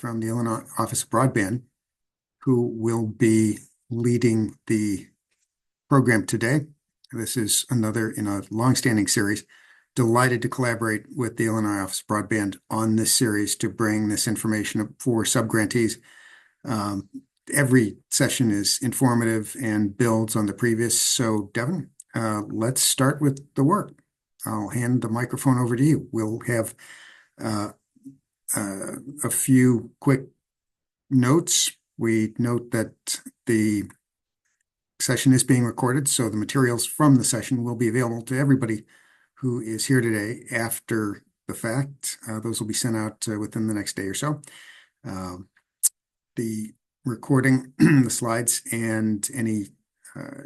from the Illinois Office of Broadband, who will be leading the program today. This is another in a longstanding series. Delighted to collaborate with the Illinois Office of Broadband on this series to bring this information for sub-grantees. Every session is informative and builds on the previous. So, Devin, let's start with the work. I'll hand the microphone over to you. We'll have a few quick notes. We note that the session is being recorded, so the materials from the session will be available to everybody who is here today after the fact. Those will be sent out within the next day or so. The recording, the slides, and any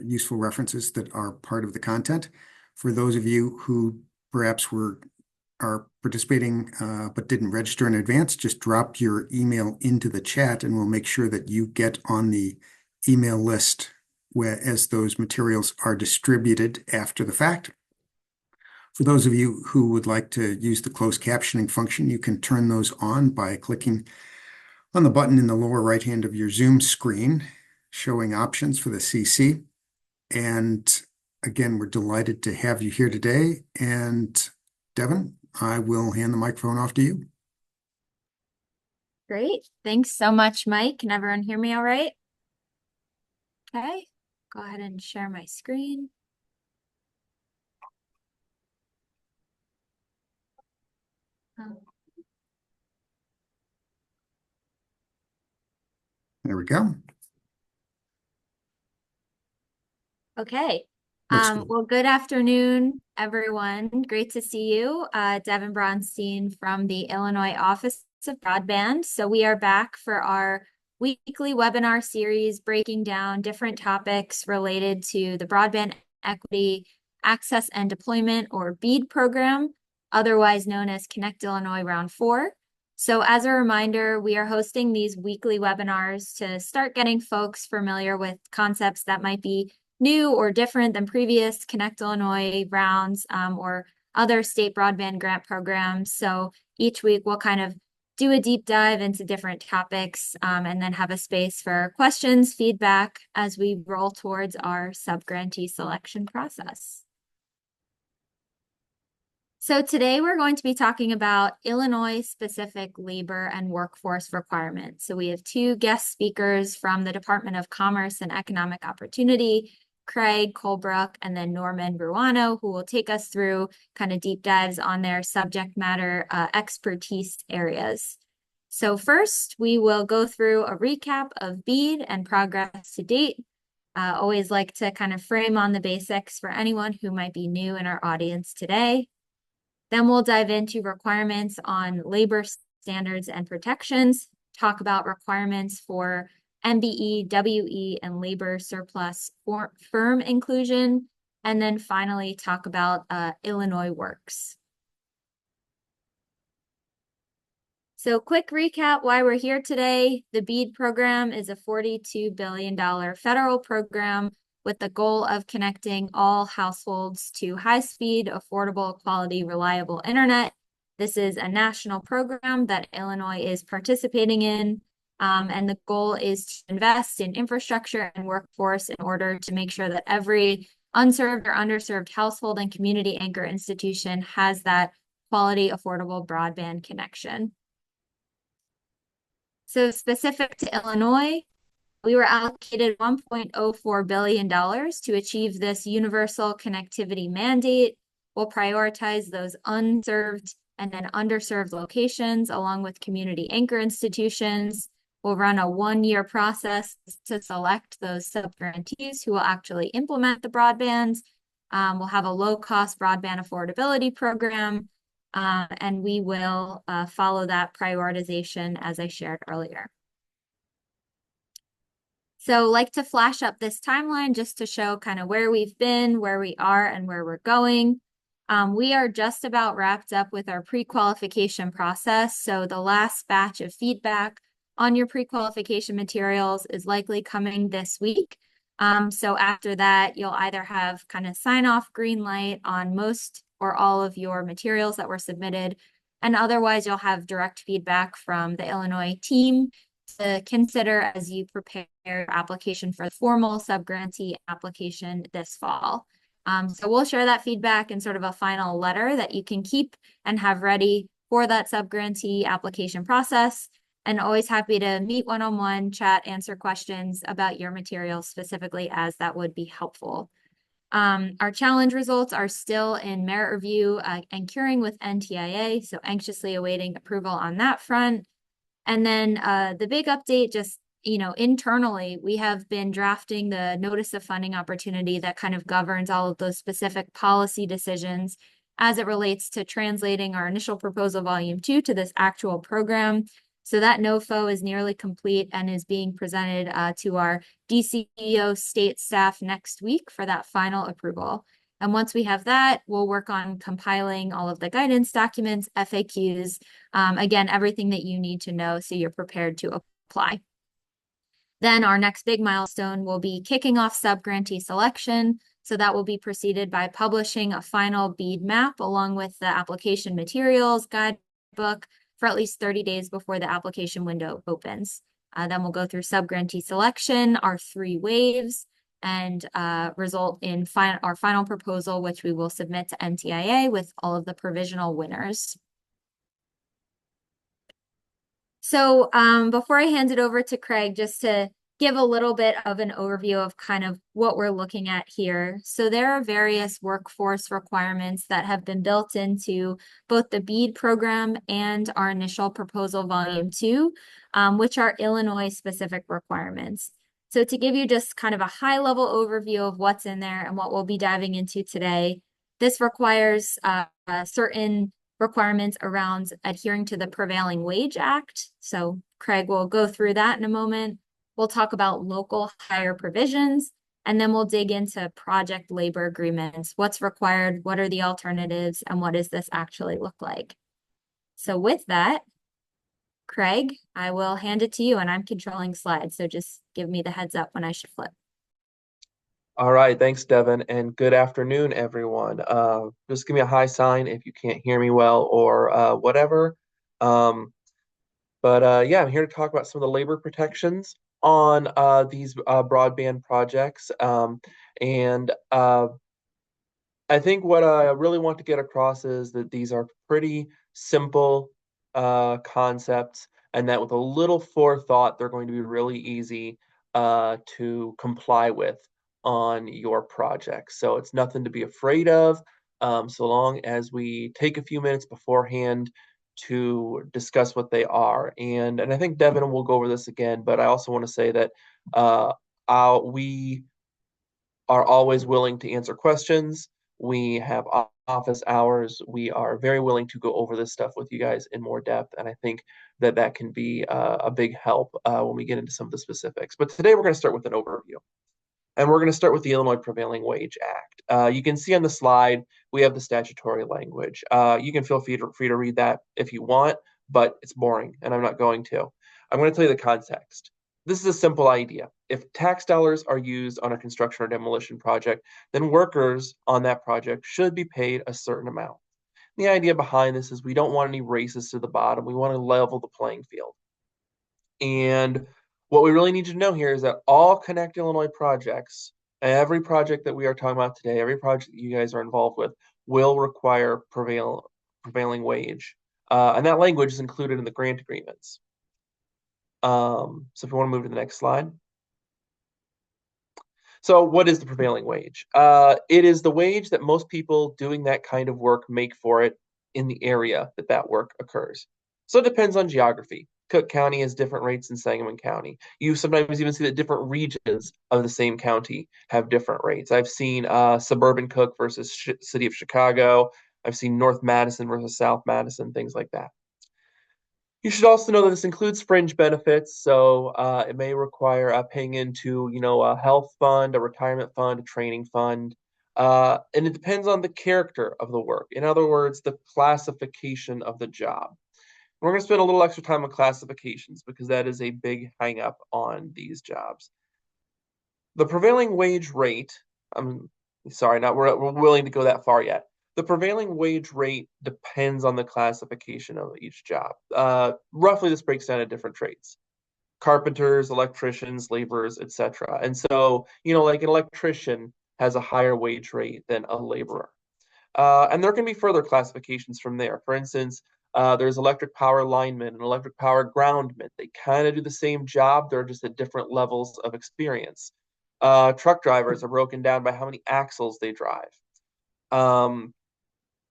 useful references that are part of the content. For those of you who perhaps are participating but didn't register in advance, just drop your email into the chat and we'll make sure that you get on the email list as those materials are distributed after the fact. For those of you who would like to use the closed captioning function, you can turn those on by clicking on the button in the lower right hand of your Zoom screen, showing options for the CC. And again, we're delighted to have you here today. And Devin, I will hand the microphone off to you. Great. Thanks so much, Mike. Can everyone hear me all right? Okay, go ahead and share my screen. There we go. Okay. Well, good afternoon, everyone. Great to see you. Devin Bronstein from the Illinois Office of Broadband. So we are back for our weekly webinar series breaking down different topics related to the Broadband Equity Access and Deployment, or BEAD program, otherwise known as Connect Illinois Round 4. So as a reminder, we are hosting these weekly webinars to start getting folks familiar with concepts that might be new or different than previous Connect Illinois rounds or other state broadband grant programs. So each week we'll kind of do a deep dive into different topics and then have a space for questions, feedback as we roll towards our sub-grantee selection process. So today we're going to be talking about Illinois-specific labor and workforce requirements. So we have two guest speakers from the Department of Commerce and Economic Opportunity, Craig Colebrook and then Norman Ruano, who will take us through kind of deep dives on their subject matter expertise areas. So first, we will go through a recap of BEAD and progress to date. Always like to kind of frame on the basics for anyone who might be new in our audience today. Then we'll dive into requirements on labor standards and protections, talk about requirements for MBE, WE, and labor surplus firm inclusion, and then finally talk about Illinois Works. So quick recap why we're here today. The BEAD program is a $42 billion federal program with the goal of connecting all households to high-speed, affordable, quality, reliable internet. This is a national program that Illinois is participating in, and the goal is to invest in infrastructure and workforce in order to make sure that every unserved or underserved household and community anchor institution has that quality, affordable broadband connection. So specific to Illinois, we were allocated $1.04 billion to achieve this universal connectivity mandate. We'll prioritize those unserved and then underserved locations along with community anchor institutions. We'll run a one-year process to select those sub-grantees who will actually implement the broadband. We'll have a low-cost broadband affordability program, and we will follow that prioritization as I shared earlier. So like to flash up this timeline just to show kind of where we've been, where we are, and where we're going. We are just about wrapped up with our pre-qualification process. So the last batch of feedback on your pre-qualification materials is likely coming this week. So after that, you'll either have kind of sign off green light on most or all of your materials that were submitted, And otherwise, you'll have direct feedback from the Illinois team to consider as you prepare your application for the formal sub-grantee application this fall. So we'll share that feedback in sort of a final letter that you can keep and have ready for that sub-grantee application process. And always happy to meet one-on-one, chat, answer questions about your material specifically, as that would be helpful. Our challenge results are still in merit review and curing with NTIA, so anxiously awaiting approval on that front. And then the big update, just internally, we have been drafting the notice of funding opportunity that kind of governs all of those specific policy decisions as it relates to translating our initial proposal volume 2 to this actual program. So that NOFO is nearly complete and is being presented to our DCEO state staff next week for that final approval. And once we have that, we'll work on compiling all of the guidance documents, FAQs, again, everything that you need to know so you're prepared to apply. Then our next big milestone will be kicking off sub-grantee selection. So that will be preceded by publishing a final BEAD map along with the application materials, guidebook, for at least 30 days before the application window opens. Then we'll go through sub-grantee selection, our 3 waves, and result in our final proposal, which we will submit to NTIA with all of the provisional winners. So before I hand it over to Craig, just to give a little bit of an overview of kind of what we're looking at here. So there are various workforce requirements that have been built into both the BEAD program and our initial proposal volume 2, which are Illinois specific requirements. So to give you just kind of a high level overview of what's in there and what we'll be diving into today, this requires certain requirements around adhering to the Prevailing Wage Act. So Craig will go through that in a moment. We'll talk about local hire provisions, and then we'll dig into project labor agreements. What's required? What are the alternatives? And what does this actually look like? So with that, Craig, I will hand it to you, and I'm controlling slides. So just give me the heads up when I should flip. All right, thanks, Devin, and good afternoon, everyone. Just give me a high sign if you can't hear me well or whatever. Yeah, I'm here to talk about some of the labor protections on these broadband projects. I think what I really want to get across is that these are pretty simple concepts, and that with a little forethought, they're going to be really easy to comply with on your project. So it's nothing to be afraid of, so long as we take a few minutes beforehand to discuss what they are. And I think Devin will go over this again, but I also want to say that we are always willing to answer questions. We have office hours. We are very willing to go over this stuff with you guys in more depth. And I think that that can be a big help when we get into some of the specifics. But today we're going to start with an overview. And we're going to start with the Illinois Prevailing Wage Act. You can see on the slide, we have the statutory language. You can feel free to read that if you want, but it's boring, and I'm not going to. I'm going to tell you the context. This is a simple idea. If tax dollars are used on a construction or demolition project, then workers on that project should be paid a certain amount. The idea behind this is we don't want any races to the bottom. We want to level the playing field. And what we really need to know here is that all Connect Illinois projects, every project that we are talking about today, every project that you guys are involved with, will require prevailing wage. And that language is included in the grant agreements. So if you want to move to the next slide. So what is the prevailing wage? It is the wage that most people doing that kind of work make for it in the area that that work occurs. So it depends on geography. Cook County has different rates than Sangamon County. You sometimes even see that different regions of the same county have different rates. I've seen suburban Cook versus city of Chicago. I've seen North Madison versus South Madison, things like that. You should also know that this includes fringe benefits, so it may require paying into, a health fund, a retirement fund, a training fund, and it depends on the character of the work. In other words, the classification of the job. We're going to spend a little extra time on classifications because that is a big hang up on these jobs. The prevailing wage rate, I'm sorry, we're willing to go that far yet. The prevailing wage rate depends on the classification of each job. Roughly, this breaks down to different trades: carpenters, electricians, laborers, etc. And so, like an electrician has a higher wage rate than a laborer. And there can be further classifications from there. For instance, there's electric power linemen and electric power groundmen. They kind of do the same job, they're just at different levels of experience. Truck drivers are broken down by how many axles they drive.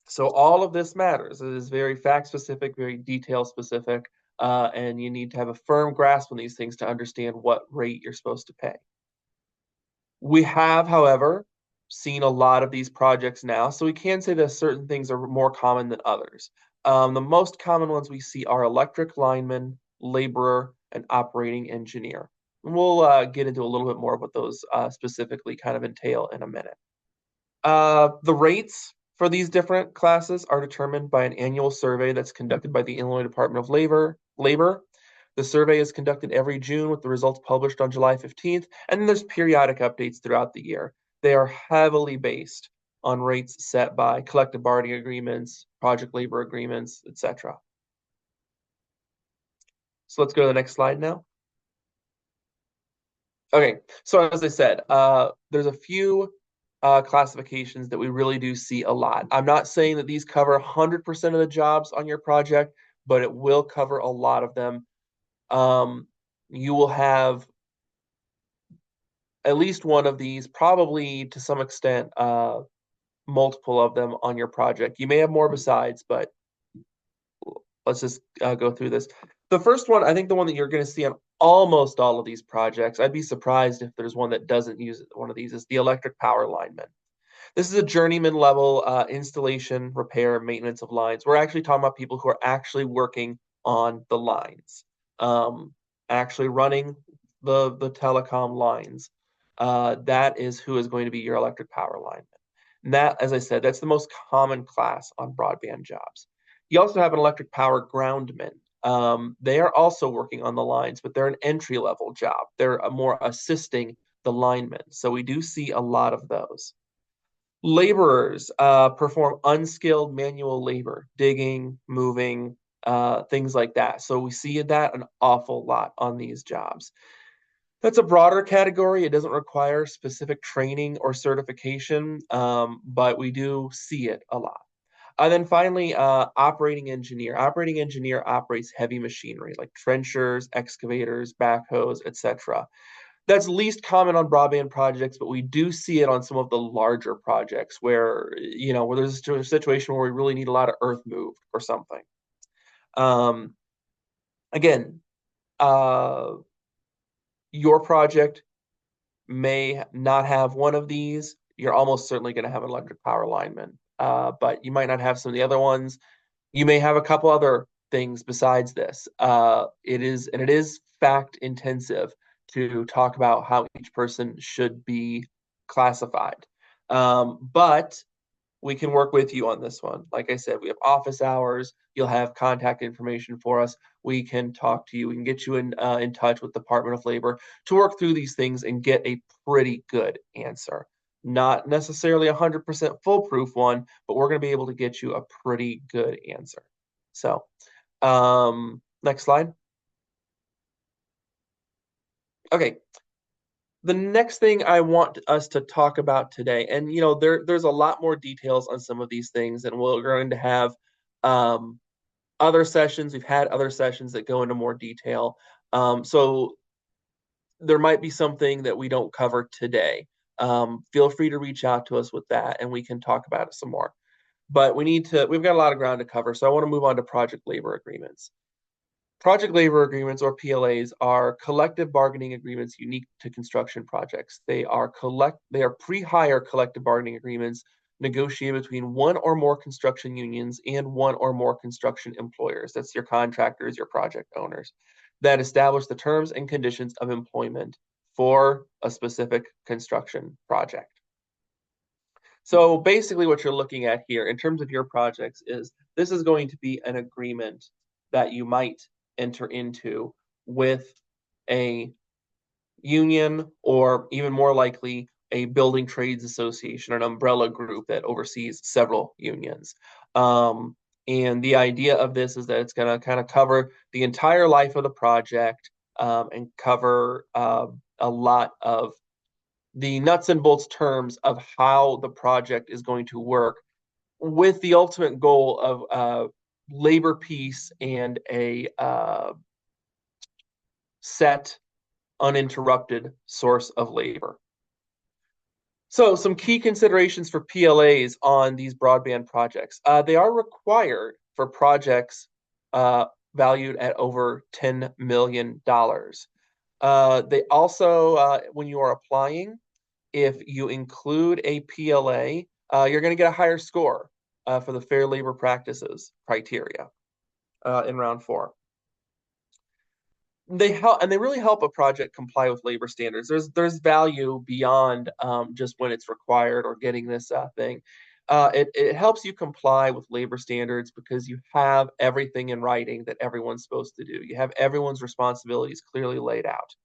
So all of this matters. It is very fact specific, very detail specific, and you need to have a firm grasp on these things to understand what rate you're supposed to pay. We have, however, seen a lot of these projects now, so we can say that certain things are more common than others. The most common ones we see are electric lineman, laborer, and operating engineer. And we'll get into a little bit more what those specifically kind of entail in a minute. The rates for these different classes are determined by an annual survey that's conducted by the Illinois Department of Labor. The survey is conducted every June with the results published on July 15th, and then there's periodic updates throughout the year. They are heavily based on rates set by collective bargaining agreements, project labor agreements, etc. So let's go to the next slide now. Okay, so as I said, there's a few classifications that we really do see a lot. I'm not saying that these cover 100% of the jobs on your project, but it will cover a lot of them. You will have at least one of these, probably to some extent, multiple of them on your project. You may have more besides, but let's just go through this. The first one, I think the one that you're going to see on almost all of these projects, I'd be surprised if there's one that doesn't use one of these, is the electric power lineman. This is a journeyman level installation, repair, maintenance of lines. We're actually talking about people who are actually working on the lines, actually running the telecom lines. That is who is going to be your electric power lineman. And that, as I said, that's the most common class on broadband jobs. You also have an electric power groundman. They are also working on the lines, but they're an entry-level job. They're more assisting the linemen. So we do see a lot of those. Laborers perform unskilled manual labor, digging, moving, things like that. So we see that an awful lot on these jobs. That's a broader category. It doesn't require specific training or certification, but we do see it a lot. And then finally, operating engineer. Operating engineer operates heavy machinery like trenchers, excavators, backhoes, etc. That's least common on broadband projects, but we do see it on some of the larger projects where, where there's a situation where we really need a lot of earth moved or something. Again, your project may not have one of these. You're almost certainly going to have an electric power lineman, but you might not have some of the other ones. You may have a couple other things besides this. It is fact intensive to talk about how each person should be classified. But we can work with you on this one. Like I said, we have office hours. You'll have contact information for us. We can talk to you. We can get you in touch with the Department of Labor to work through these things and get a pretty good answer. Not necessarily 100% foolproof one, but we're going to be able to get you a pretty good answer. So, next slide. Okay. The next thing I want us to talk about today, and there's a lot more details on some of these things, and we're going to have other sessions. We've had other sessions that go into more detail. So there might be something that we don't cover today. Feel free to reach out to us with that, and we can talk about it some more. But we've got a lot of ground to cover, so I want to move on to project labor agreements. Project labor agreements, or PLAs, are collective bargaining agreements unique to construction projects. They are pre-hire collective bargaining agreements negotiated between one or more construction unions and one or more construction employers. That's your contractors, your project owners, that establish the terms and conditions of employment for a specific construction project. So basically what you're looking at here in terms of your projects is this is going to be an agreement that you might enter into with a union, or even more likely a building trades association, an umbrella group that oversees several unions. And the idea of this is that it's going to kind of cover the entire life of the project, and cover a lot of the nuts and bolts terms of how the project is going to work, with the ultimate goal of labor peace and a set, uninterrupted source of labor. So some key considerations for PLAs on these broadband projects. They are required for projects valued at over $10 million. They also, when you are applying, if you include a PLA, you're going to get a higher score for the Fair Labor Practices criteria in round 4. They help, and they really help a project comply with labor standards. There's value beyond just when it's required or getting this thing. It helps you comply with labor standards because you have everything in writing that everyone's supposed to do. You have everyone's responsibilities clearly laid out.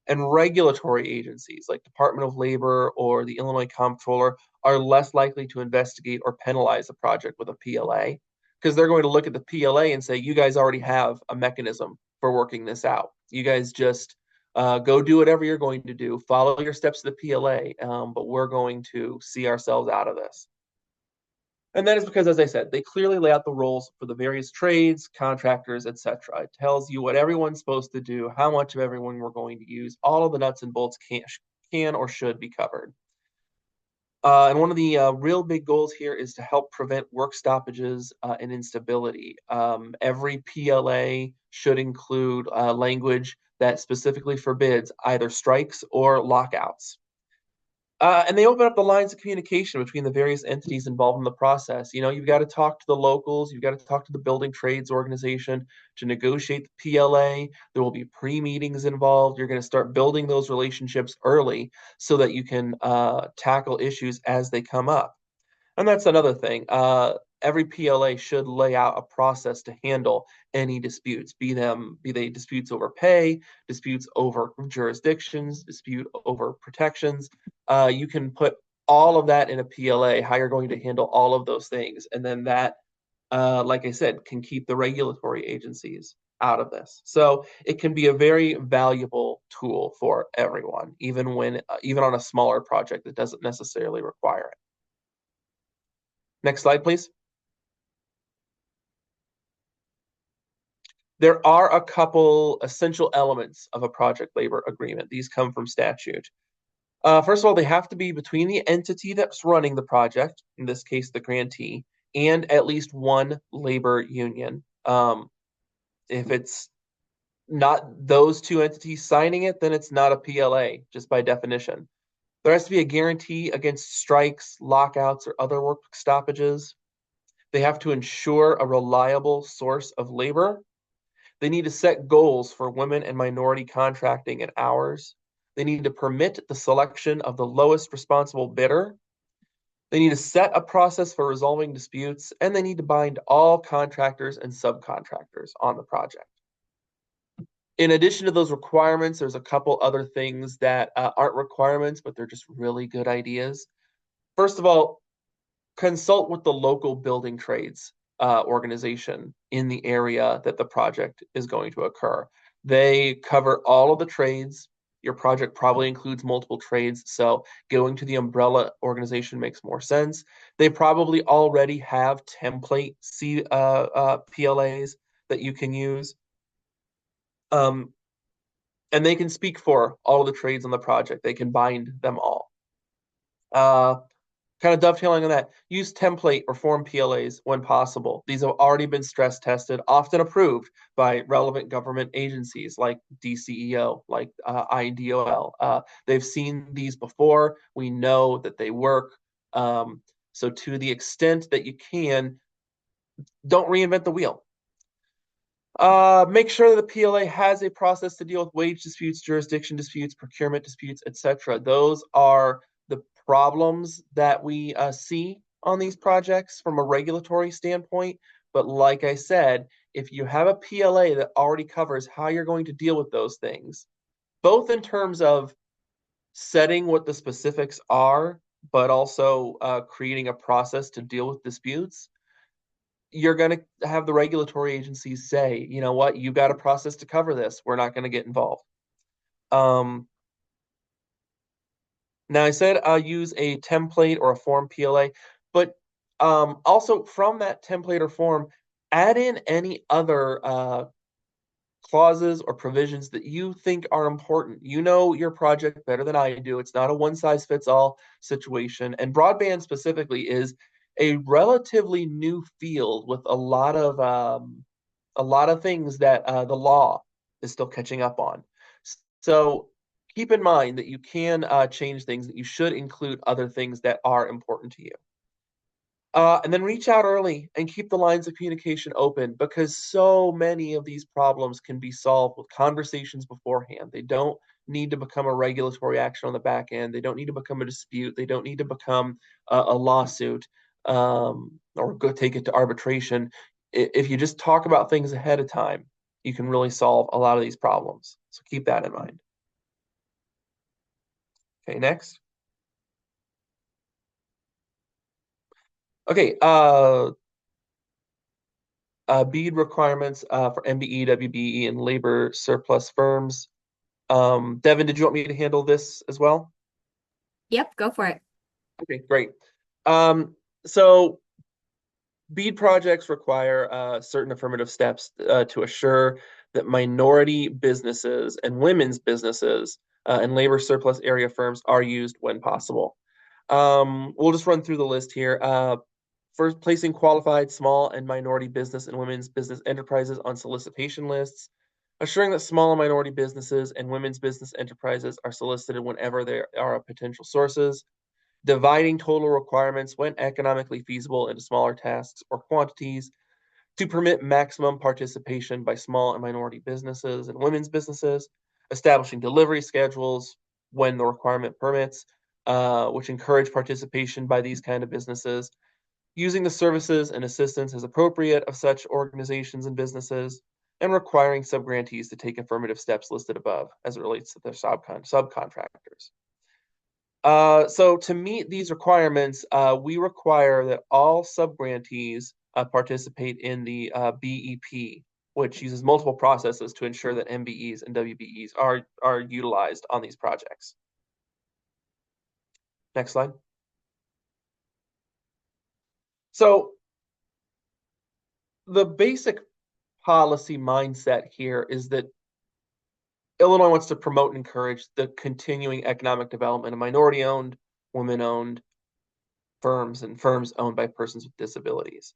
And regulatory agencies like Department of Labor or the Illinois Comptroller are less likely to investigate or penalize a project with a PLA, because they're going to look at the PLA and say, you guys already have a mechanism for working this out. You guys just go do whatever you're going to do, follow your steps to the PLA, but we're going to see ourselves out of this. And that is because, as I said, they clearly lay out the roles for the various trades, contractors, etc. It tells you what everyone's supposed to do, how much of everyone we're going to use. All of the nuts and bolts can or should be covered. And one of the real big goals here is to help prevent work stoppages and instability. Every PLA should include language that specifically forbids either strikes or lockouts. And they open up the lines of communication between the various entities involved in the process. You know, you've got to talk to the locals, you've got to talk to the building trades organization to negotiate the PLA. There will be pre-meetings involved. You're going to start building those relationships early so that you can tackle issues as they come up. And that's another thing. Every PLA should lay out a process to handle any disputes, be they disputes over pay, disputes over jurisdictions, dispute over protections. You can put all of that in a PLA, how you're going to handle all of those things. And then that, like I said, can keep the regulatory agencies out of this. So it can be a very valuable tool for everyone, even on a smaller project that doesn't necessarily require it. Next slide, please. There are a couple essential elements of a project labor agreement. These come from statute. First of all, they have to be between the entity that's running the project, in this case, the grantee, and at least one labor union. If it's not those two entities signing it, then it's not a PLA, just by definition. There has to be a guarantee against strikes, lockouts, or other work stoppages. They have to ensure a reliable source of labor. They need to set goals for women and minority contracting and hours. They need to permit the selection of the lowest responsible bidder. They need to set a process for resolving disputes, and they need to bind all contractors and subcontractors on the project. In addition to those requirements, there's a couple other things that aren't requirements, but they're just really good ideas. First of all, consult with the local building trades organization in the area that the project is going to occur. They cover all of the trades. Your project probably includes multiple trades, so going to the umbrella organization makes more sense. They probably already have template PLAs that you can use. And they can speak for all of the trades on the project. They can bind them all. Kind of dovetailing on that, use template or form PLAs when possible. These have already been stress tested, often approved by relevant government agencies like DCEO, like IDOL. They've seen these before. We know that they work. So to the extent that you can, don't reinvent the wheel. Make sure that the PLA has a process to deal with wage disputes, jurisdiction disputes, procurement disputes, etc. Those are the problems that we see on these projects from a regulatory standpoint. But like I said, if you have a PLA that already covers how you're going to deal with those things, both in terms of setting what the specifics are, but also creating a process to deal with disputes, you're going to have the regulatory agencies say, you know what, you've got a process to cover this. We're not going to get involved. Now, I said I'll use a template or a form PLA, but also from that template or form, add in any other clauses or provisions that you think are important. You know your project better than I do. It's not a one-size-fits-all situation. And broadband specifically is a relatively new field with a lot of things that the law is still catching up on. So keep in mind that you can change things, that you should include other things that are important to you. And then reach out early and keep the lines of communication open, because so many of these problems can be solved with conversations beforehand. They don't need to become a regulatory action on the back end. They don't need to become a dispute. They don't need to become a lawsuit, or go take it to arbitration. If you just talk about things ahead of time, you can really solve a lot of these problems. So keep that in mind. Okay, next. Okay, BEAD requirements for MBE, WBE, and labor surplus firms. Devin, did you want me to handle this as well? Yep, go for it. Okay, great. So BEAD projects require certain affirmative steps to assure that minority businesses and women's businesses and labor surplus area firms are used when possible. We'll just run through the list here. First, placing qualified small and minority business and women's business enterprises on solicitation lists, assuring that small and minority businesses and women's business enterprises are solicited whenever there are potential sources, dividing total requirements when economically feasible into smaller tasks or quantities to permit maximum participation by small and minority businesses and women's businesses, establishing delivery schedules when the requirement permits, which encourage participation by these kind of businesses, using the services and assistance as appropriate of such organizations and businesses, and requiring sub-grantees to take affirmative steps listed above as it relates to their subcontractors. So to meet these requirements, we require that all sub-grantees participate in the BEP, which uses multiple processes to ensure that MBEs and WBEs are utilized on these projects. Next slide. So the basic policy mindset here is that Illinois wants to promote and encourage the continuing economic development of minority-owned, women-owned firms and firms owned by persons with disabilities.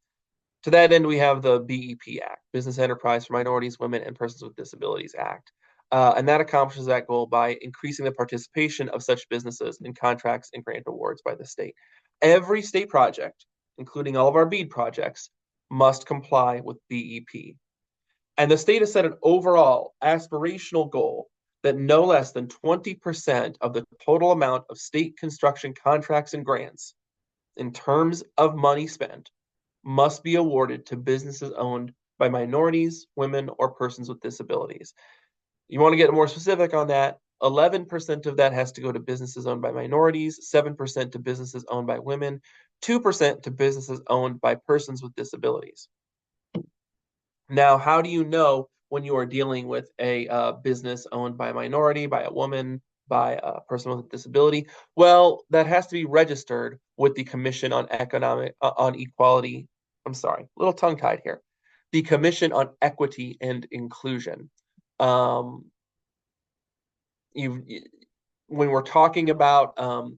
To that end, we have the BEP Act, Business Enterprise for Minorities, Women, and Persons with Disabilities Act. And that accomplishes that goal by increasing the participation of such businesses in contracts and grant awards by the state. Every state project, including all of our BEAD projects, must comply with BEP. And the state has set an overall aspirational goal that no less than 20% of the total amount of state construction contracts and grants, in terms of money spent, must be awarded to businesses owned by minorities, women, or persons with disabilities. You want to get more specific on that, 11% of that has to go to businesses owned by minorities, 7% to businesses owned by women, 2% to businesses owned by persons with disabilities. Now, how do you know when you are dealing with a business owned by a minority, by a woman, by a person with a disability? Well, that has to be registered with the Commission on Equality. I'm sorry, a little tongue-tied here. The Commission on Equity and Inclusion. When we're talking about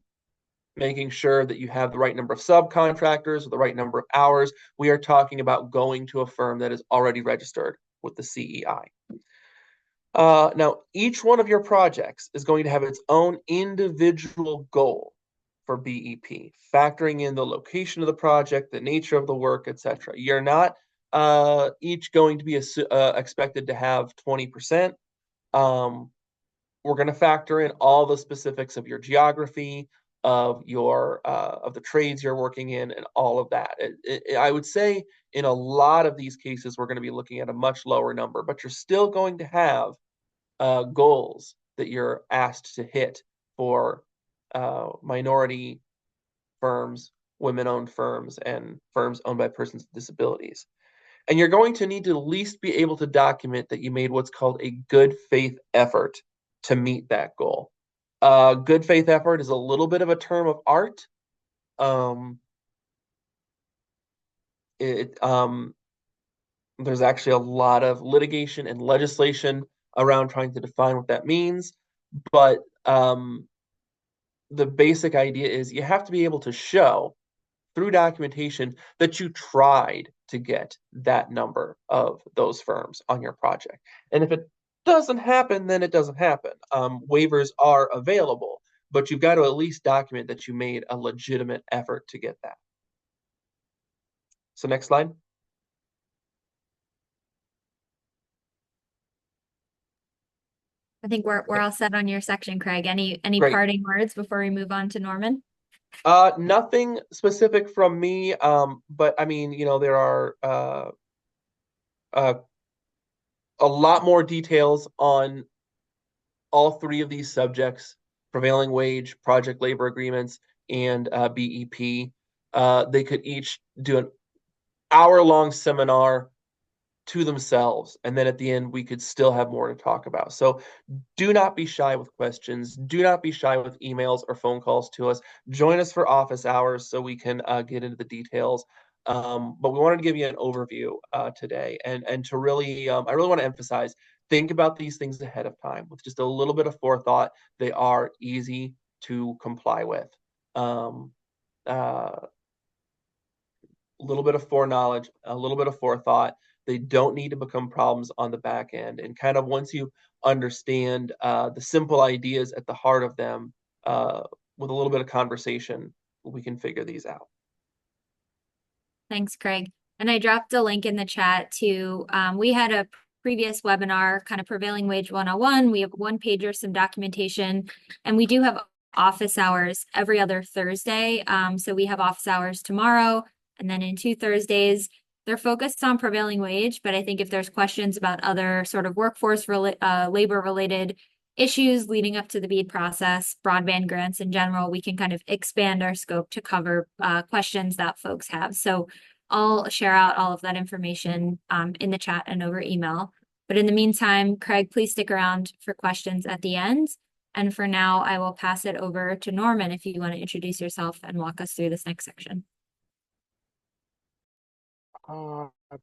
making sure that you have the right number of subcontractors, or the right number of hours, we are talking about going to a firm that is already registered with the CEI. Now, each one of your projects is going to have its own individual goal for BEP, factoring in the location of the project, the nature of the work, etc. You're not each going to be expected to have 20%. We're going to factor in all the specifics of your geography, of the trades you're working in, and all of that. I would say in a lot of these cases, we're going to be looking at a much lower number, but you're still going to have goals that you're asked to hit for minority firms, women-owned firms, and firms owned by persons with disabilities. And you're going to need to at least be able to document that you made what's called a good faith effort to meet that goal. Good faith effort is a little bit of a term of art. There's actually a lot of litigation and legislation around trying to define what that means. But the basic idea is you have to be able to show through documentation that you tried to get that number of those firms on your project. And if it doesn't happen, then it doesn't happen. Waivers are available, but you've got to at least document that you made a legitimate effort to get that. So next slide. I think we're all set on your section, Craig. Any Great. parting words before we move on to Norman? Nothing specific from me, but I mean, there are a lot more details on all three of these subjects: prevailing wage, project labor agreements, and BEP. They could each do an hour-long seminar to themselves, and then at the end we could still have more to talk about. So do not be shy with questions. Do not be shy with emails or phone calls to us. Join us for office hours so we can get into the details. But we wanted to give you an overview today, and to really, I really want to emphasize, think about these things ahead of time with just a little bit of forethought. They are easy to comply with. A little bit of foreknowledge, a little bit of forethought. They don't need to become problems on the back end. And kind of once you understand the simple ideas at the heart of them, with a little bit of conversation, we can figure these out. Thanks, Craig. And I dropped a link in the chat to, we had a previous webinar, kind of Prevailing Wage 101. We have one pager, some documentation, and we do have office hours every other Thursday. So we have office hours tomorrow, and then in 2 Thursdays. They're focused on prevailing wage, but I think if there's questions about other sort of workforce labor related issues leading up to the BEAD process, broadband grants in general, we can kind of expand our scope to cover questions that folks have. So I'll share out all of that information in the chat and over email. But in the meantime, Craig, please stick around for questions at the end. And for now, I will pass it over to Norman if you want to introduce yourself and walk us through this next section.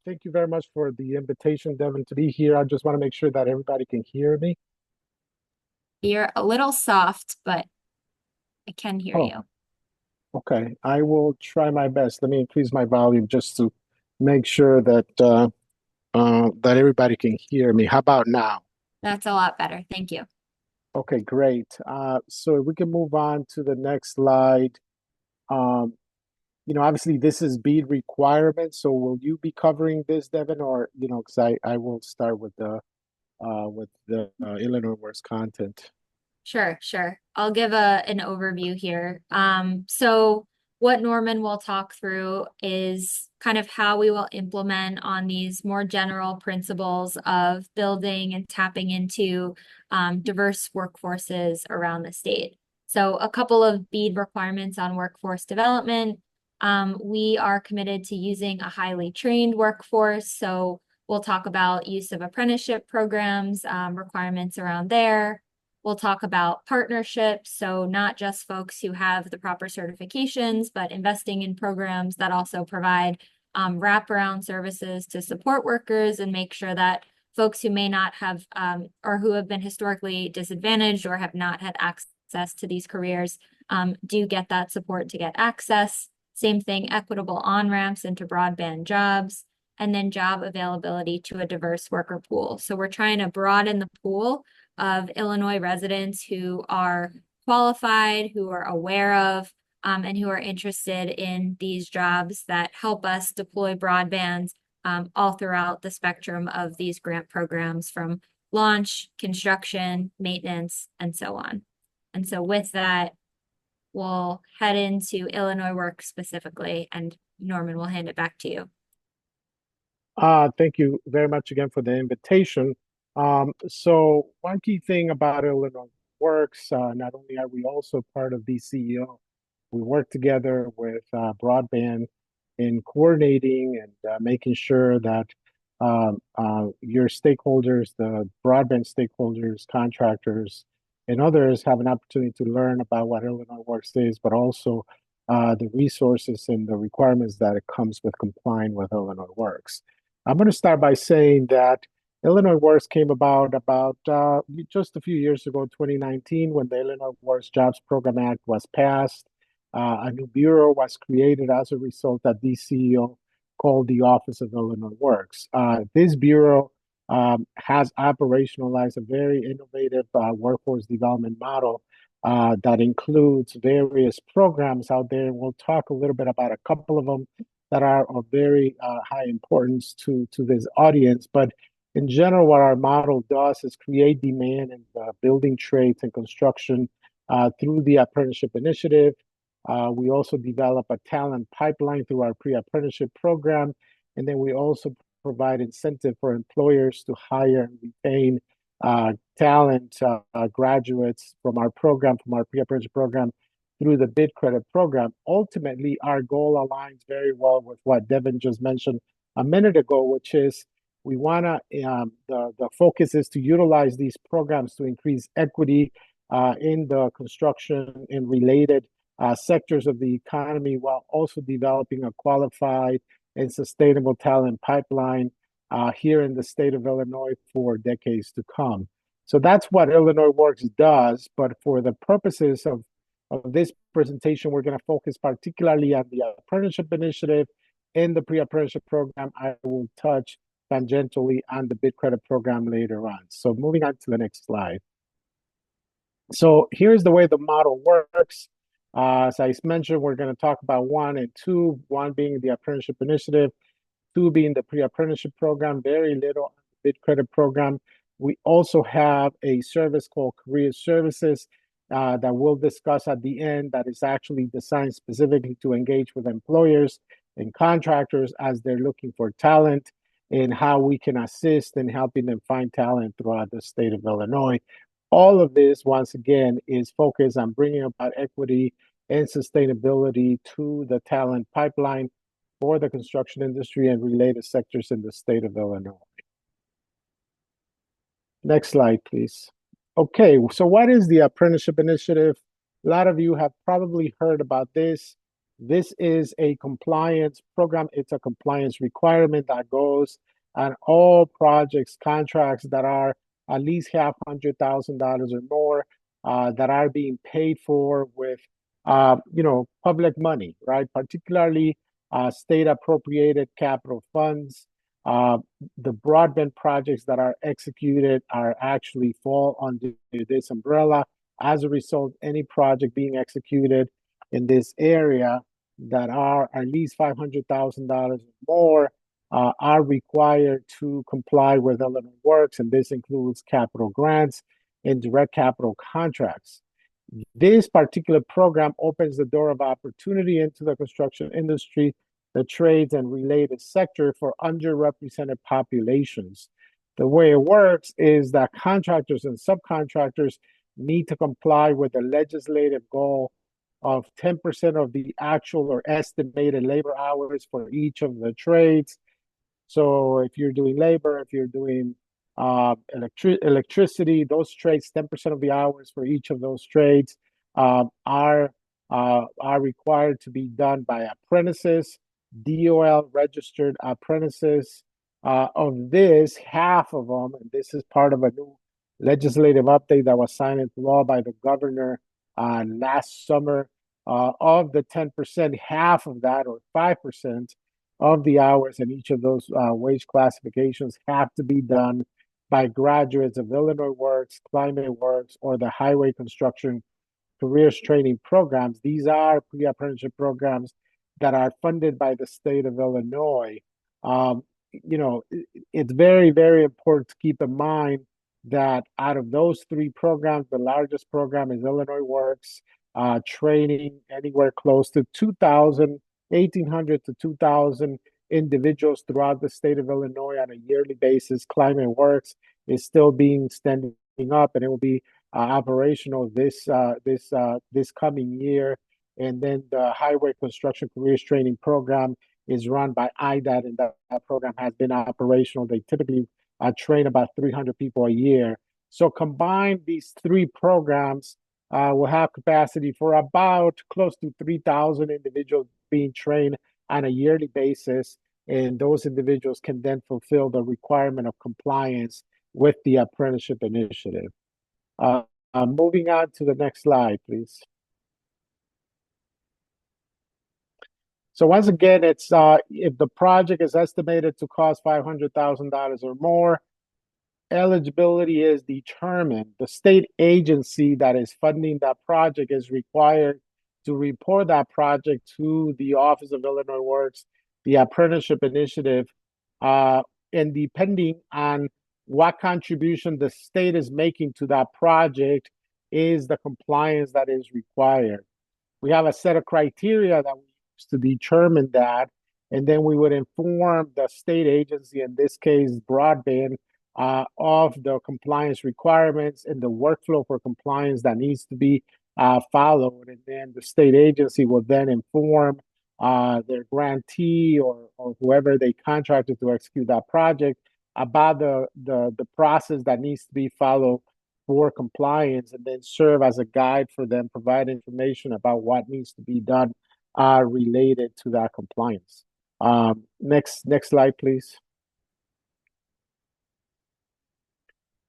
Thank you very much for the invitation, Devin, to be here. I just want to make sure that everybody can hear me. You're a little soft, but I can hear you. Okay, I will try my best. Let me increase my volume just to make sure that that everybody can hear me. How about now? That's a lot better. Thank you. Okay, great. So we can move on to the next slide. Obviously this is BEAD requirements. So will you be covering this, Devin, or because I will start with the Illinois Works content. Sure. I'll give an overview here. So what Norman will talk through is kind of how we will implement on these more general principles of building and tapping into diverse workforces around the state. So a couple of BEAD requirements on workforce development. We are committed to using a highly trained workforce. So we'll talk about use of apprenticeship programs, requirements around there. We'll talk about partnerships, so not just folks who have the proper certifications, but investing in programs that also provide wraparound services to support workers and make sure that folks who may not have or who have been historically disadvantaged or have not had access to these careers do get that support to get access. Same thing, equitable on-ramps into broadband jobs, and then job availability to a diverse worker pool. So we're trying to broaden the pool of Illinois residents who are qualified, who are aware of, and who are interested in these jobs that help us deploy broadband all throughout the spectrum of these grant programs, from launch, construction, maintenance, and so on. And so with that, we'll head into Illinois Works specifically, and Norman, will hand it back to you. Thank you very much again for the invitation. So one key thing about Illinois Works. Not only are we also part of BCEO, we work together with broadband in coordinating and making sure that your stakeholders, the broadband stakeholders, contractors, and others have an opportunity to learn about what Illinois Works is, but also the resources and the requirements that it comes with complying with Illinois Works. I'm going to start by saying that Illinois Works came about just a few years ago, 2019, when the Illinois Works Jobs Program Act was passed. A new bureau was created as a result that the CEO called the Office of Illinois Works. This bureau has operationalized a very innovative workforce development model that includes various programs out there. We'll talk a little bit about a couple of them that are of very high importance to this audience. But in general, what our model does is create demand in building trades and construction through the apprenticeship initiative. We also develop a talent pipeline through our pre-apprenticeship program. And then we also provide incentive for employers to hire and retain talent graduates from our program, from our pre-apprenticeship program, through the BID credit program. Ultimately, our goal aligns very well with what Devin just mentioned a minute ago, which is we want to, the focus is to utilize these programs to increase equity in the construction and related sectors of the economy, while also developing a qualified and sustainable talent pipeline here in the state of Illinois for decades to come. So that's what Illinois Works does. But for the purposes of this presentation, we're going to focus particularly on the apprenticeship initiative and the pre-apprenticeship program. I will touch tangentially on the BID credit program later on. So moving on to the next slide. So here's the way the model works. As I mentioned, we're going to talk about 1 and 2, 1 being the apprenticeship initiative, 2 being the pre-apprenticeship program, very little on the BID credit program. We also have a service called Career Services that we'll discuss at the end, that is actually designed specifically to engage with employers and contractors as they're looking for talent, and how we can assist in helping them find talent throughout the state of Illinois. All of this, once again, is focused on bringing about equity and sustainability to the talent pipeline for the construction industry and related sectors in the state of Illinois. Next slide, please. Okay, so what is the apprenticeship initiative? A lot of you have probably heard about this. This is a compliance program. It's a compliance requirement that goes on all projects, contracts that are at least $500,000 or more that are being paid for with, public money, right? Particularly state appropriated capital funds. The broadband projects that are executed are actually fall under this umbrella. As a result, any project being executed in this area that are at least $500,000 or more are required to comply with Illinois Works, and this includes capital grants and direct capital contracts. This particular program opens the door of opportunity into the construction industry, the trades and related sector for underrepresented populations. The way it works is that contractors and subcontractors need to comply with the legislative goal of 10% of the actual or estimated labor hours for each of the trades. So if you're doing labor, if you're doing electricity, those trades, 10% of the hours for each of those trades are required to be done by apprentices, DOL registered apprentices. Of this, half of them, and this is part of a new legislative update that was signed into law by the governor last summer, of the 10%, half of that, or 5% of the hours in each of those wage classifications have to be done by graduates of Illinois Works, Climate Works, or the Highway Construction Careers Training Programs. These are pre-apprenticeship programs that are funded by the state of Illinois. It's very, very important to keep in mind that out of those 3 programs, the largest program is Illinois Works, training anywhere close to 1,800 to 2,000 individuals throughout the state of Illinois on a yearly basis. Climate Works is still standing up, and it will be operational this coming year. And then the Highway Construction Careers Training Program is run by IDAT, and that program has been operational. They typically train about 300 people a year. So combined, these three programs will have capacity for about close to 3,000 individuals being trained on a yearly basis. And those individuals can then fulfill the requirement of compliance with the apprenticeship initiative. Moving on to the next slide, please. So once again, it's if the project is estimated to cost $500,000 or more, eligibility is determined. The state agency that is funding that project is required to report that project to the Office of Illinois Works, the Apprenticeship Initiative, and depending on what contribution the state is making to that project is the compliance that is required. We have a set of criteria that we use to determine that, and then we would inform the state agency, in this case, broadband, of the compliance requirements and the workflow for compliance that needs to be followed. And then the state agency will then inform their grantee or whoever they contracted to execute that project about the process that needs to be followed for compliance, and then serve as a guide for them, provide information about what needs to be done related to that compliance. Next slide, please.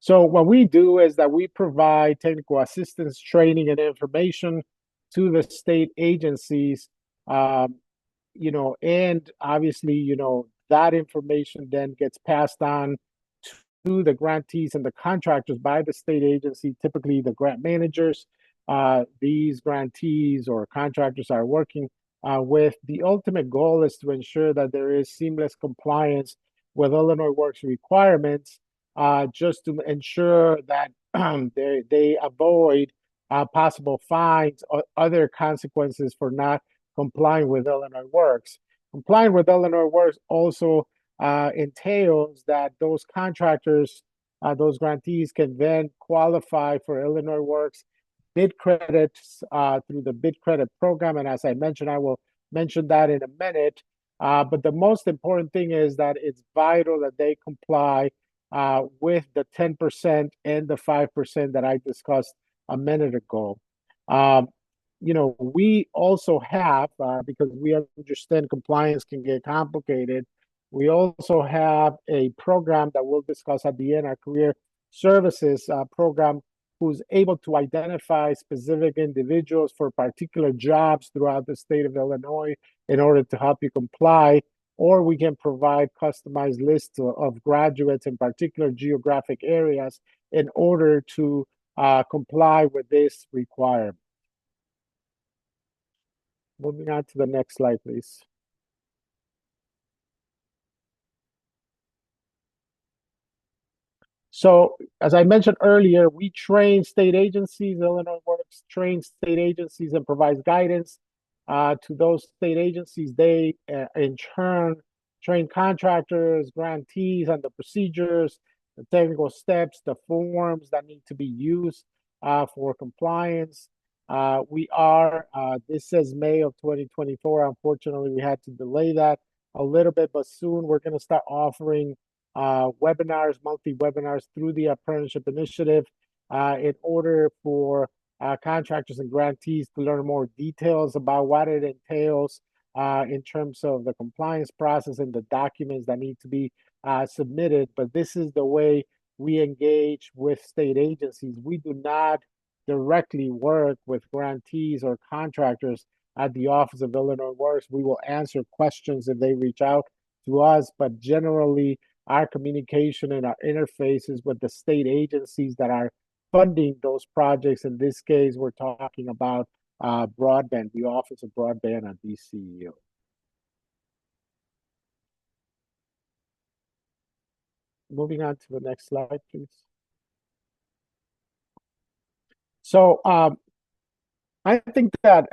So what we do is that we provide technical assistance, training, and information to the state agencies, and obviously, that information then gets passed on to the grantees and the contractors by the state agency, typically the grant managers. These grantees or contractors are working with. The ultimate goal is to ensure that there is seamless compliance with Illinois Works requirements, just to ensure that they avoid possible fines or other consequences for not complying with Illinois Works. Complying with Illinois Works also entails that those contractors, those grantees can then qualify for Illinois Works bid credits through the bid credit program. And as I mentioned, I will mention that in a minute. But the most important thing is that it's vital that they comply with the 10% and the 5% that I discussed a minute ago. We also have, because we understand compliance can get complicated, we also have a program that we'll discuss at the end, our career services program, who's able to identify specific individuals for particular jobs throughout the state of Illinois in order to help you comply. Or we can provide customized lists of graduates in particular geographic areas in order to comply with this requirement. Moving on to the next slide, please. So, as I mentioned earlier, we train state agencies. Illinois Works trains state agencies and provides guidance to those state agencies. They, in turn, train contractors, grantees on the procedures, the technical steps, the forms that need to be used for compliance. This says May of 2024. Unfortunately, we had to delay that a little bit, but soon we're going to start offering webinars, monthly webinars through the Apprenticeship Initiative in order for contractors and grantees to learn more details about what it entails in terms of the compliance process and the documents that need to be submitted. But this is the way we engage with state agencies. We do not directly work with grantees or contractors at the Office of Illinois Works. We will answer questions if they reach out to us, but generally our communication and our interfaces with the state agencies that are funding those projects. In this case, we're talking about broadband, the Office of Broadband at DCEO. Moving on to the next slide, please. So I think that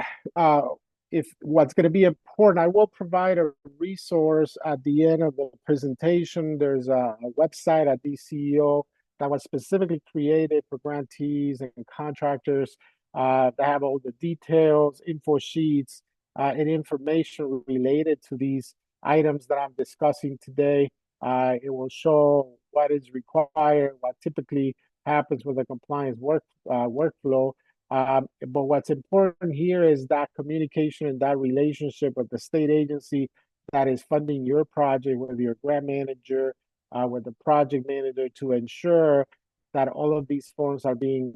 if what's going to be important, I will provide a resource at the end of the presentation. There's a website at DCEO that was specifically created for grantees and contractors that have all the details, info sheets, and information related to these items that I'm discussing today. It will show what is required, what typically happens with a compliance workflow. But what's important here is that communication and that relationship with the state agency that is funding your project, with your grant manager, with the project manager, to ensure that all of these forms are being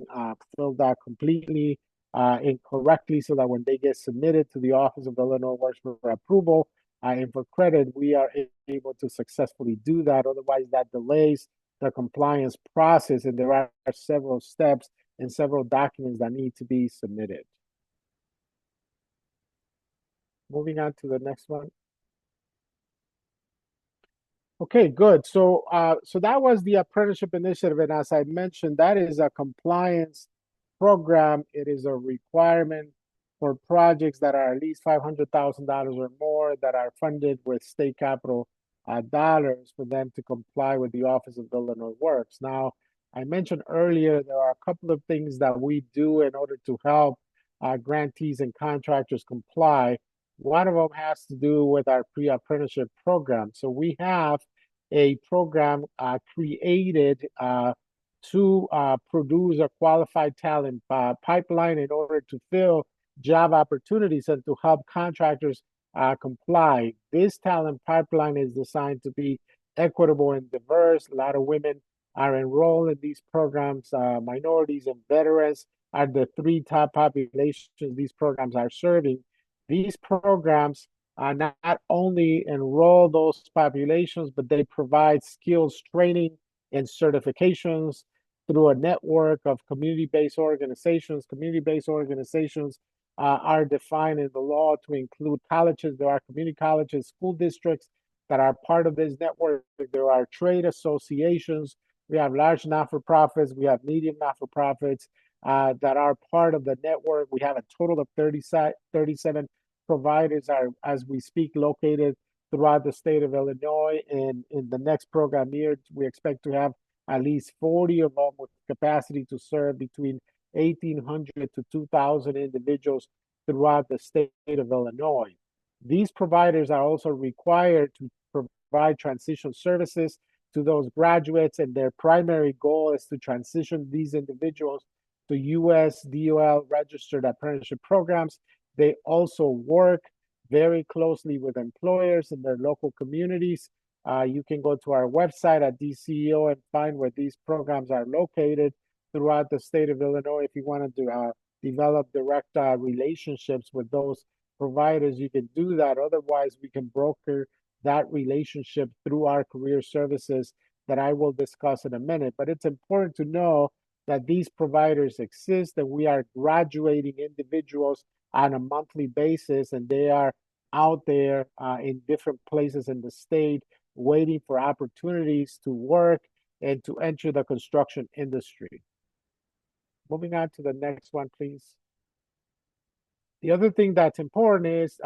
filled out completely and correctly, so that when they get submitted to the Office of Illinois Works for approval and for credit, we are able to successfully do that. Otherwise, that delays the compliance process, and there are several steps and several documents that need to be submitted. Moving on to the next one. Okay, good. So that was the apprenticeship initiative, and as I mentioned, that is a compliance program. It is a requirement for projects that are at least $500,000 or more, that are funded with state capital dollars, for them to comply with the Office of Illinois Works. Now, I mentioned earlier there are a couple of things that we do in order to help grantees and contractors comply. One of them has to do with our pre-apprenticeship program. So we have a program created to produce a qualified talent pipeline in order to fill job opportunities and to help contractors comply. This talent pipeline is designed to be equitable and diverse. A lot of women are enrolled in these programs. Minorities and veterans are the three top populations these programs are serving. These programs not only enroll those populations, but they provide skills training and certifications through a network of community-based organizations. Community-based organizations are defined in the law to include colleges. There are community colleges, school districts that are part of this network. There are trade associations. We have large not-for-profits. We have medium not-for-profits that are part of the network. We have a total of 37 providers are, as we speak, located throughout the state of Illinois. And in the next program year, we expect to have at least 40 of them with capacity to serve between 1,800 to 2,000 individuals throughout the state of Illinois. These providers are also required to provide transition services to those graduates, and their primary goal is to transition these individuals to U.S. DOL registered apprenticeship programs. They also work very closely with employers in their local communities. You can go to our website at DCEO and find where these programs are located throughout the state of Illinois. If you want to develop direct relationships with those providers, you can do that. Otherwise, we can broker that relationship through our career services that I will discuss in a minute. But it's important to know that these providers exist, and we are graduating individuals on a monthly basis, and they are out there in different places in the state waiting for opportunities to work and to enter the construction industry. Moving on to the next one, please. The other thing that's important is,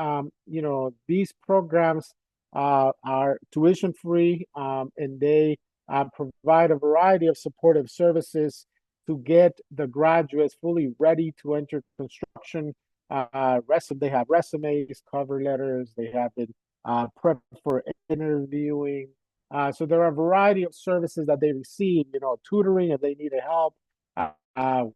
these programs are tuition free, and they provide a variety of supportive services to get the graduates fully ready to enter construction. They have resumes, cover letters, they have been prepped for interviewing. So there are a variety of services that they receive, tutoring if they need help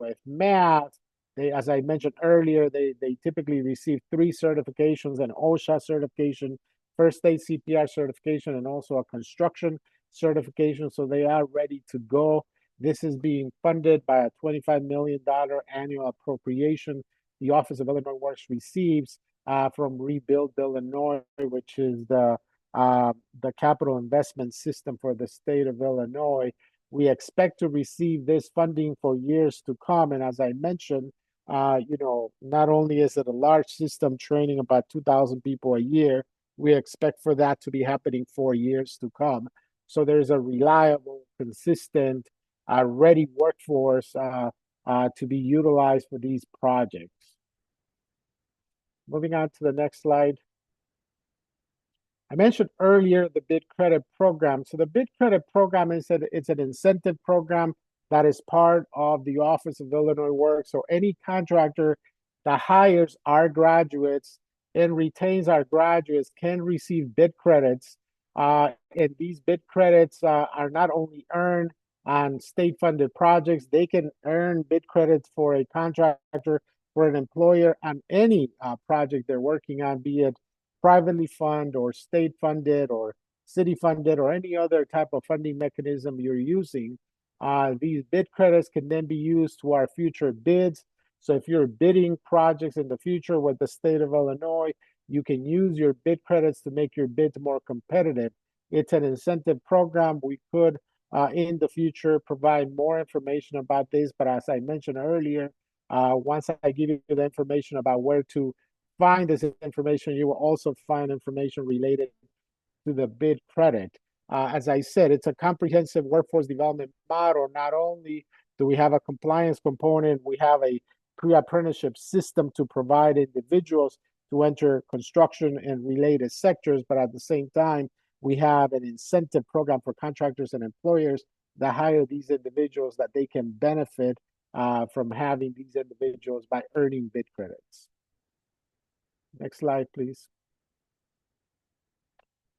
with math. They, as I mentioned earlier, they typically receive 3 certifications: an OSHA certification, first aid CPR certification, and also a construction certification. So they are ready to go. This is being funded by a $25 million annual appropriation the Office of Illinois Works receives from Rebuild Illinois, which is the capital investment system for the state of Illinois. We expect to receive this funding for years to come. And as I mentioned, not only is it a large system training about 2,000 people a year, we expect for that to be happening for years to come. So there's a reliable, consistent, ready workforce to be utilized for these projects. Moving on to the next slide. I mentioned earlier the BID credit program. So the BID credit program it's an incentive program that is part of the Office of Illinois Works. So any contractor that hires our graduates and retains our graduates can receive BID credits. And these BID credits are not only earned on state-funded projects, they can earn BID credits for a contractor, for an employer on any project they're working on, be it privately funded or state funded or city funded or any other type of funding mechanism you're using. These bid credits can then be used to our future bids. So if you're bidding projects in the future with the state of Illinois, you can use your bid credits to make your bids more competitive. It's an incentive program. We could, in the future, provide more information about this. But as I mentioned earlier, once I give you the information about where to find this information, you will also find information related to the bid credit. As I said, it's a comprehensive workforce development model. Not only do we have a compliance component, we have a pre-apprenticeship system to provide individuals to enter construction and related sectors, but at the same time, we have an incentive program for contractors and employers that hire these individuals that they can benefit from having these individuals by earning bid credits. Next slide, please.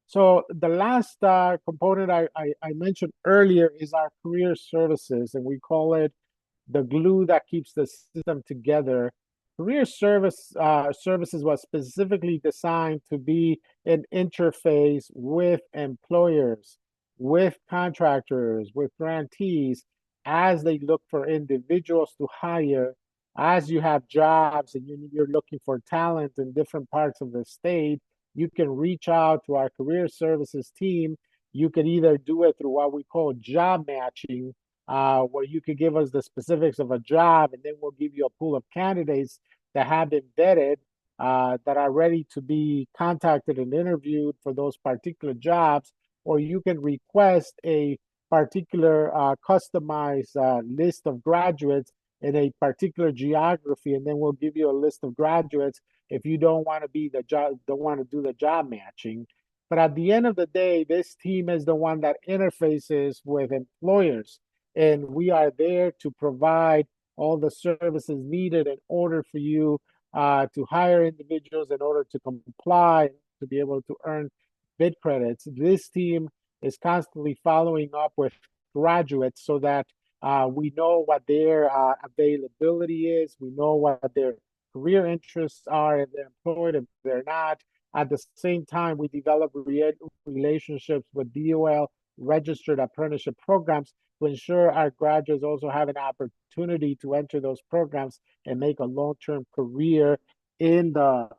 So the last component I mentioned earlier is our career services, and we call it the glue that keeps the system together. Career services was specifically designed to be an interface with employers, with contractors, with grantees, as they look for individuals to hire. As you have jobs and you're looking for talent in different parts of the state, you can reach out to our career services team. You can either do it through what we call job matching, where you could give us the specifics of a job, and then we'll give you a pool of candidates that have been vetted, that are ready to be contacted and interviewed for those particular jobs. Or you can request a particular customized list of graduates in a particular geography, and then we'll give you a list of graduates if you don't want to be the job, don't want to do the job matching. But at the end of the day, this team is the one that interfaces with employers, and we are there to provide all the services needed in order for you to hire individuals, in order to comply, to be able to earn bid credits. This team is constantly following up with graduates so that we know what their availability is. We know what their career interests are, if they're employed, if they're not. At the same time, we develop relationships with DOL registered apprenticeship programs to ensure our graduates also have an opportunity to enter those programs and make a long-term career in the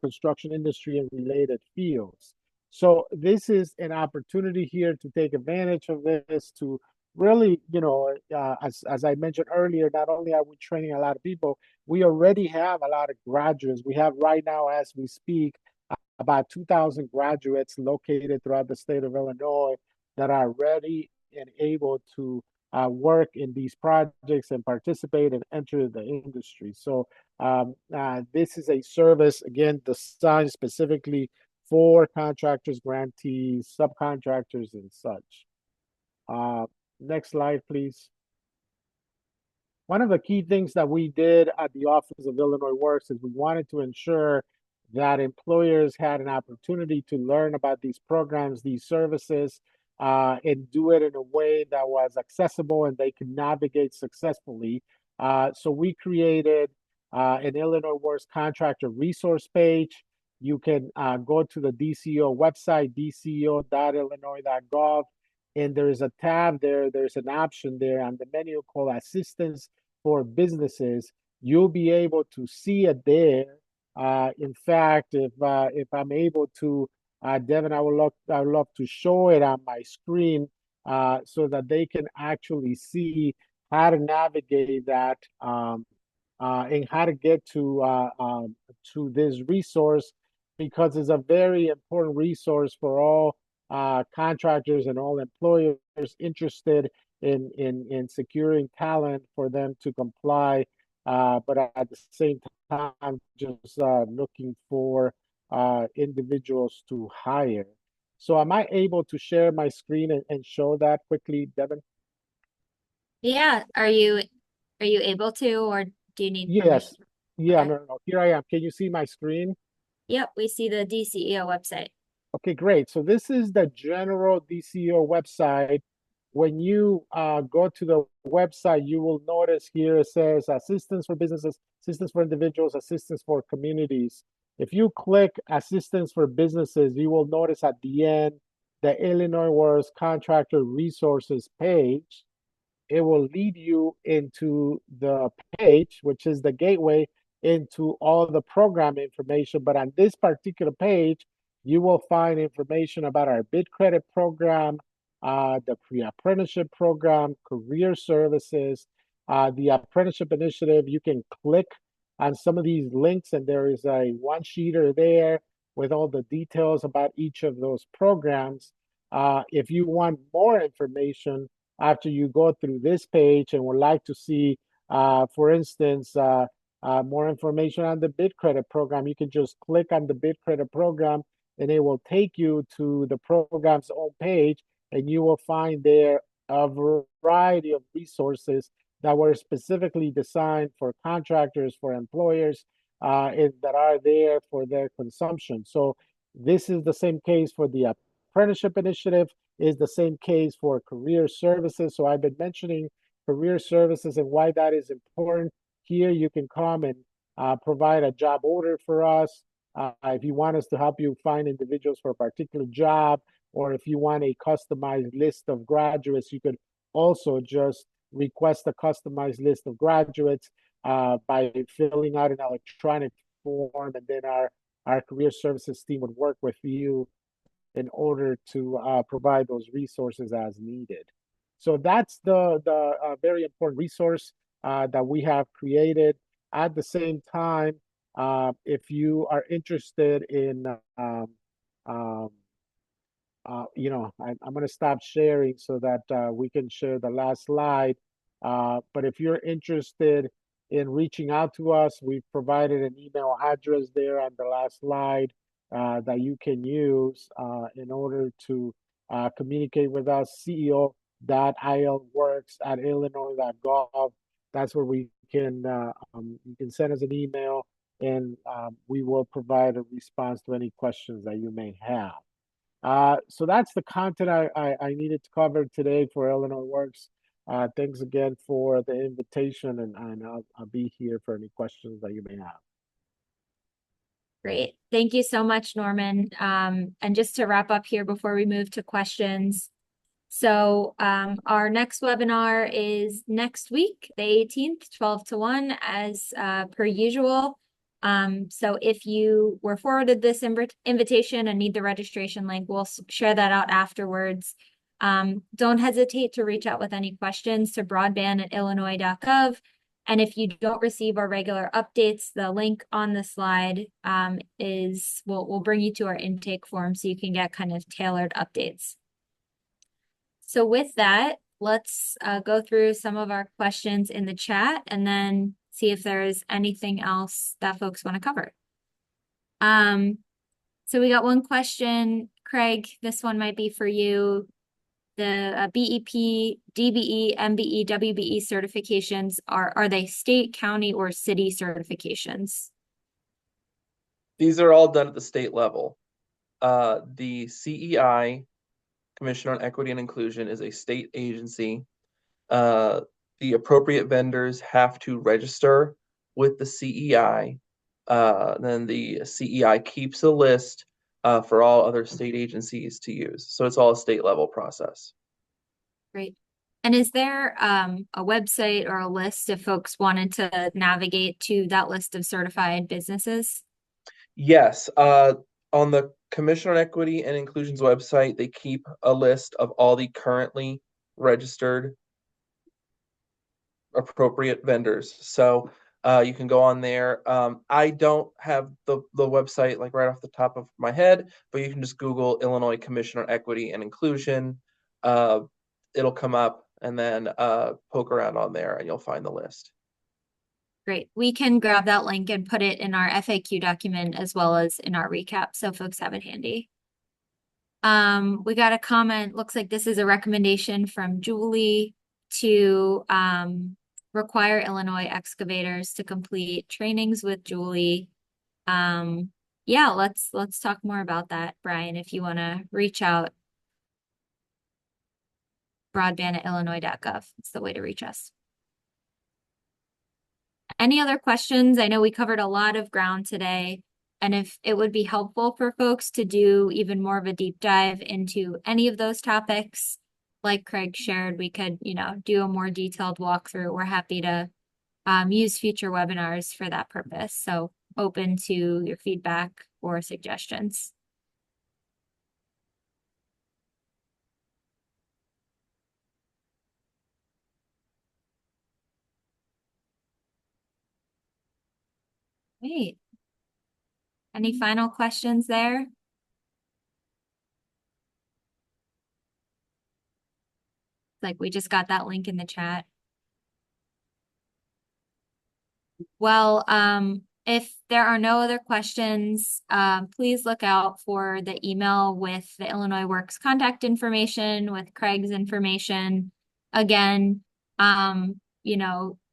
construction industry and related fields. So this is an opportunity here to take advantage of this, to really, as I mentioned earlier, not only are we training a lot of people, we already have a lot of graduates. We have right now, as we speak, about 2,000 graduates located throughout the state of Illinois that are ready and able to work in these projects and participate and enter the industry. So this is a service, again, designed specifically for contractors, grantees, subcontractors, and such. Next slide, please. One of the key things that we did at the Office of Illinois Works is we wanted to ensure that employers had an opportunity to learn about these programs, these services, and do it in a way that was accessible and they could navigate successfully. So we created an Illinois Works contractor resource page. You can go to the DCO website, dco.illinois.gov, and there's a tab there, there's an option there on the menu called Assistance for Businesses. You'll be able to see it there. In fact, if I'm able to, Devin, I would love to show it on my screen so that they can actually see how to navigate that and how to get to this resource, because it's a very important resource for all contractors and all employers interested in securing talent for them to comply, but at the same time, just looking for individuals to hire. So am I able to share my screen and show that quickly, Devin? Yeah. Are you able to, or do you need Yes. permission? Yeah, Okay. no. Here I am. Can you see my screen? Yep, we see the DCEO website. Okay, great. So this is the general DCO website. When you go to the website, you will notice here it says assistance for businesses, assistance for individuals, assistance for communities. If you click assistance for businesses, you will notice at the end the Illinois Works Contractor Resources page. It will lead you into the page, which is the gateway into all the program information. But on this particular page, you will find information about our bid credit program, the pre-apprenticeship program, career services, the apprenticeship initiative. You can click on some of these links, and there is a one-sheeter there with all the details about each of those programs. If you want more information, after you go through this page and would like to see, for instance, more information on the bid credit program, you can just click on the bid credit program and it will take you to the program's own page, and you will find there a variety of resources that were specifically designed for contractors, for employers, and that are there for their consumption. So this is the same case for the apprenticeship initiative, is the same case for career services. So I've been mentioning career services and why that is important. Here you can come and provide a job order for us. If you want us to help you find individuals for a particular job, or if you want a customized list of graduates, you could also just request a customized list of graduates by filling out an electronic form, and then our career services team would work with you in order to provide those resources as needed. So that's the very important resource that we have created. At the same time, if you are interested in, um, I'm going to stop sharing so that we can share the last slide. But if you're interested in reaching out to us, we've provided an email address there on the last slide that you can use in order to communicate with us. ceo.ilworks@illinois.gov. That's where we can you can send us an email, and we will provide a response to any questions that you may have. So that's the content I needed to cover today for Illinois Works. Thanks again for the invitation, and I'll be here for any questions that you may have. Great. Thank you so much, Norman. And just to wrap up here before we move to questions. So our next webinar is next week, the 18th, 12 to 1, as per usual. So if you were forwarded this invitation and need the registration link, we'll share that out afterwards. Don't hesitate to reach out with any questions to broadband@illinois.gov. And if you don't receive our regular updates, the link on the slide will bring you to our intake form so you can get kind of tailored updates. So with that, let's go through some of our questions in the chat and then see if there's anything else that folks want to cover. So we got one question, Craig, this one might be for you. The BEP, DBE, MBE, WBE certifications, are they state, county, or city certifications? These are all done at the state level. The CEI, Commission on Equity and Inclusion, is a state agency. The appropriate vendors have to register with the CEI. Then the CEI keeps a list for all other state agencies to use. So it's all a state level process. Great. And is there a website or a list if folks wanted to navigate to that list of certified businesses? Yes. On the Commission on Equity and Inclusion's website, they keep a list of all the currently registered appropriate vendors. So you can go on there. I don't have the website like right off the top of my head, but you can just Google Illinois Commission on Equity and Inclusion. It'll come up, and then poke around on there and you'll find the list. Great. We can grab that link and put it in our FAQ document as well as in our recap, so folks have it handy. We got a comment, looks like this is a recommendation from Julie to require Illinois excavators to complete trainings with Julie. Yeah, let's talk more about that, Brian, if you want to reach out. broadband@illinois.gov. It's the way to reach us. Any other questions? I know we covered a lot of ground today, and if it would be helpful for folks to do even more of a deep dive into any of those topics, like Craig shared, we could, do a more detailed walkthrough. We're happy to use future webinars for that purpose. So open to your feedback or suggestions. Great. Any final questions there? Like we just got that link in the chat. Well, if there are no other questions, please look out for the email with the Illinois Works contact information, with Craig's information. Again,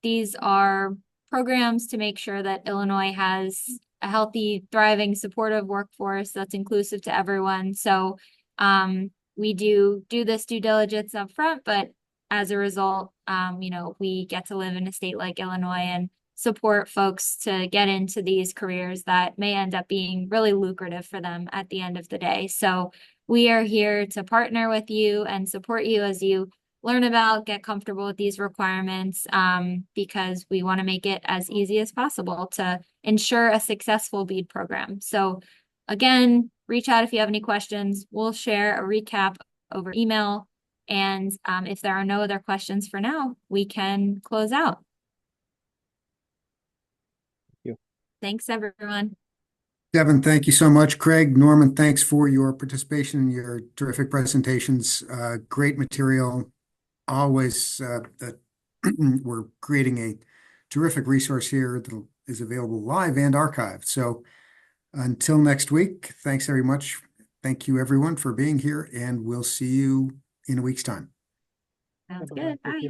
these are programs to make sure that Illinois has a healthy, thriving, supportive workforce that's inclusive to everyone. So we do this due diligence up front, but as a result, we get to live in a state like Illinois and support folks to get into these careers that may end up being really lucrative for them at the end of the day. So we are here to partner with you and support you as you learn about, get comfortable with these requirements, because we want to make it as easy as possible to ensure a successful BEAD program. So again, reach out if you have any questions. We'll share a recap over email. And if there are no other questions for now, we can close out. Thanks, everyone. Devin, thank you so much. Craig, Norman, thanks for your participation and your terrific presentations. Great material. Always, we're creating a terrific resource here that is available live and archived. So until next week, thanks very much. Thank you, everyone, for being here, and we'll see you in a week's time. Sounds good. Bye.